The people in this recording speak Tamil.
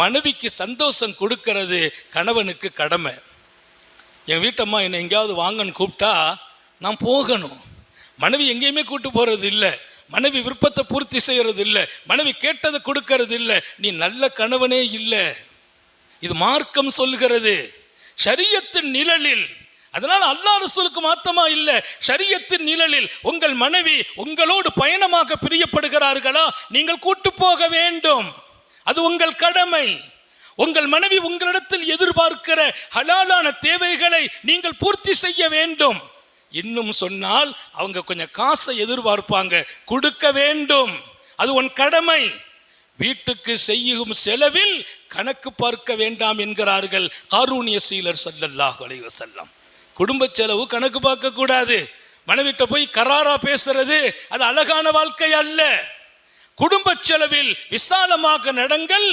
மனைவிக்கு சந்தோஷம் கொடுக்கிறது கணவனுக்கு கடமை. என் வீட்டம்மா என்னை எங்கேயாவது வாங்கன்னு கூப்பிட்டா நான் போகணும். மனைவி எங்கேயுமே கூட்டு போகிறது இல்லை, மனைவி விருப்பத்தை பூர்த்தி செய்கிறது இல்லை, மனைவி கேட்டதை கொடுக்கறது இல்லை. நீ நல்ல கணவனே இல்லை. இது மார்க்கம் சொல்கிறது, ஷரியத்தின் நிழலில். அதனால அல்லாஹ் ரசூலுக்கு மாத்தமா இல்லை, ஷரியத்தின் நிழலில் உங்கள் மனைவி உங்களோடு பயணமாக பிரியப்படுகிறார்களா, நீங்கள் கூட்டு போக வேண்டும். அது உங்கள் கடமை. உங்கள் மனைவி உங்களிடத்தில் எதிர்பார்க்கிற ஹலாலான தேவைகளை நீங்கள் பூர்த்தி செய்ய வேண்டும். இன்னும் சொன்னால் அவங்க கொஞ்சம் காசை எதிர்பார்ப்பாங்க, கொடுக்க வேண்டும். அது உன் கடமை. வீட்டுக்கு செய்யும் செலவில் கணக்கு பார்க்க வேண்டாம் என்கிறார்கள் காரூணிய சீலர் ஸல்லல்லாஹு அலைஹி வஸல்லம். குடும்ப செலவு கணக்கு பார்க்க கூடாது. மனைவிட்ட போய் கராரா பேசுறது அது அழகான வாழ்க்கை அல்ல. குடும்ப செலவில் விசாலமாக நடங்கள்.